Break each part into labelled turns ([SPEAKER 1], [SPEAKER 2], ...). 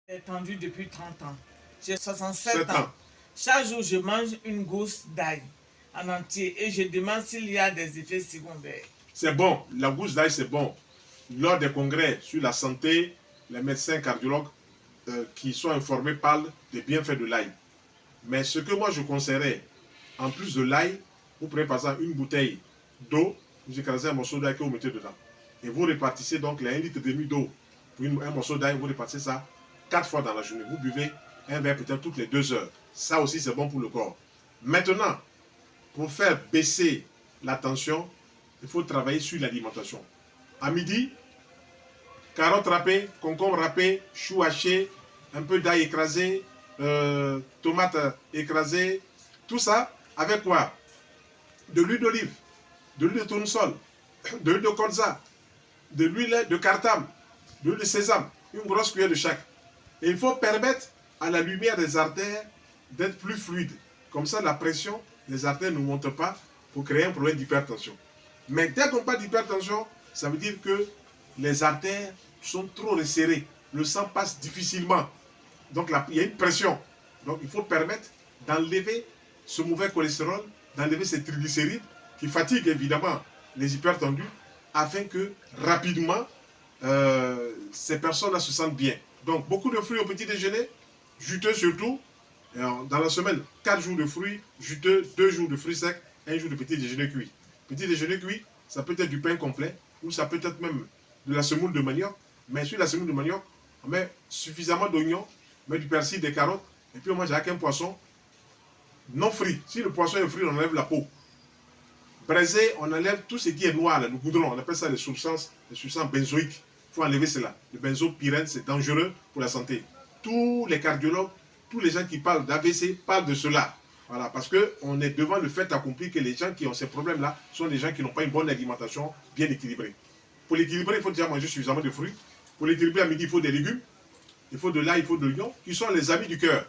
[SPEAKER 1] Étendu depuis 30 ans. J'ai 67
[SPEAKER 2] 7
[SPEAKER 1] ans.
[SPEAKER 2] ans.
[SPEAKER 1] Chaque jour, je mange une gousse d'ail en entier et je demande s'il y a des effets secondaires.
[SPEAKER 2] C'est bon, la gousse d'ail c'est bon. Lors des congrès sur la santé, les médecins cardiologues qui sont informés parlent des bienfaits de l'ail. Mais ce que moi je conseillerais, en plus de l'ail, vous prenez par exemple une bouteille d'eau, vous écrasez un morceau d'ail que vous mettez dedans. Et vous répartissez donc les 1,5 litre d'eau pour un morceau d'ail, vous répartissez ça 4 fois dans la journée. Vous buvez un verre peut-être toutes les 2 heures. Ça aussi c'est bon pour le corps. Maintenant, pour faire baisser la tension, il faut travailler sur l'alimentation. À midi, carottes râpées, concombres râpés, choux hachés, un peu d'ail écrasé, tomates écrasées, tout ça avec quoi? De l'huile d'olive, de l'huile de tournesol, de l'huile de colza, de l'huile de cartame, de l'huile de sésame, une grosse cuillère de chaque. Et il faut permettre à la lumière des artères d'être plus fluide. Comme ça, la pression des artères ne monte pas pour créer un problème d'hypertension. Mais dès qu'on parle d'hypertension, ça veut dire que les artères sont trop resserrées. Le sang passe difficilement. Donc il y a une pression. Donc il faut permettre d'enlever ce mauvais cholestérol, d'enlever ces triglycérides qui fatiguent évidemment les hypertendus afin que rapidement ces personnes-là se sentent bien. Donc beaucoup de fruits au petit déjeuner, juteux surtout. Dans la semaine, 4 jours de fruits juteux, 2 jours de fruits secs, 1 jour de petit déjeuner cuit. Petit déjeuner cuit, ça peut être du pain complet ou ça peut être même de la semoule de manioc. Mais sur la semoule de manioc, on met suffisamment d'oignons, on met du persil, des carottes, et puis on mange avec un poisson non frit. Si le poisson est frit, on enlève la peau. Braisé, on enlève tout ce qui est noir, le goudron, on appelle ça les substances benzoïques. Il faut enlever cela. Le benzopyrène, c'est dangereux pour la santé. Tous les cardiologues, tous les gens qui parlent d'AVC parlent de cela. Voilà, parce qu'on est devant le fait accompli que les gens qui ont ces problèmes-là sont des gens qui n'ont pas une bonne alimentation bien équilibrée. Pour l'équilibrer, il faut déjà manger suffisamment de fruits. Pour l'équilibrer à midi, il faut des légumes, il faut de l'ail, il faut de l'oignon, qui sont les amis du cœur.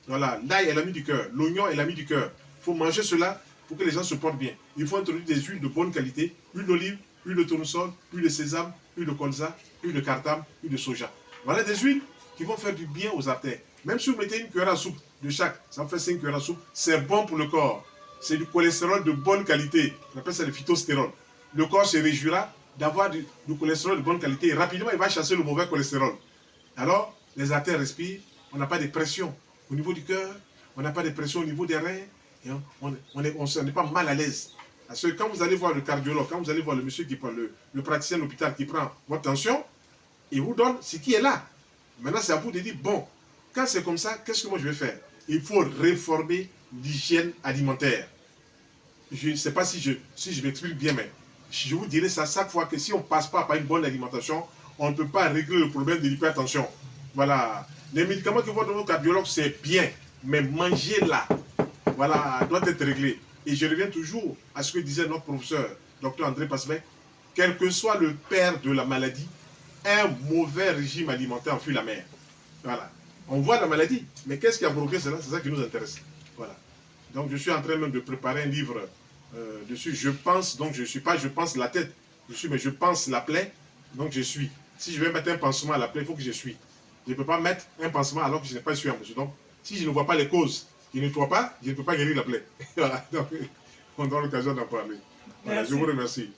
[SPEAKER 2] Voilà, l'ail est l'ami du cœur, l'oignon est l'ami du cœur. Il faut manger cela pour que les gens se portent bien. Il faut introduire des huiles de bonne qualité, huile d'olive, huile de tournesol, huile de sésame, huile de colza, huile de cartame, huile de soja. Voilà des huiles qui vont faire du bien aux artères. Même si vous mettez une cuillère à soupe de chaque, ça fait 5 cuillères à soupe, c'est bon pour le corps. C'est du cholestérol de bonne qualité. On appelle ça le phytostérol. Le corps se réjouira d'avoir du cholestérol de bonne qualité et rapidement il va chasser le mauvais cholestérol. Alors, les artères respirent, on n'a pas de pression au niveau du cœur, on n'a pas de pression au niveau des reins, et on n'est pas mal à l'aise. Parce que quand vous allez voir le cardiologue, quand vous allez voir le monsieur qui prend le praticien de l'hôpital qui prend votre tension, il vous donne ce qui est là. Maintenant, c'est à vous de dire, bon, quand c'est comme ça, qu'est-ce que moi je vais faire? Il faut réformer l'hygiène alimentaire. Je ne sais pas si je m'explique bien, mais je vous dirai ça chaque fois que si on ne passe pas par une bonne alimentation, on ne peut pas régler le problème de l'hypertension. Voilà. Les médicaments que vous donne au cardiologue, c'est bien, mais manger là, voilà, doit être réglé. Et je reviens toujours à ce que disait notre professeur, Dr André Passemet, quel que soit le père de la maladie, un mauvais régime alimentaire en fuit la mer. Voilà. On voit la maladie, mais qu'est-ce qui a provoqué cela? C'est ça qui nous intéresse. Voilà. Donc je suis en train même de préparer un livre dessus. Je pense, donc je ne suis pas, je pense la tête, mais je pense la plaie, donc je suis. Si je vais mettre un pansement à la plaie, il faut que je suis. Je ne peux pas mettre un pansement alors que je n'ai pas su en mesure. Donc, si je ne vois pas les causes qui ne nettoient pas, je ne peux pas guérir la plaie. Voilà. Donc, on aura l'occasion d'en parler. Voilà, je vous remercie.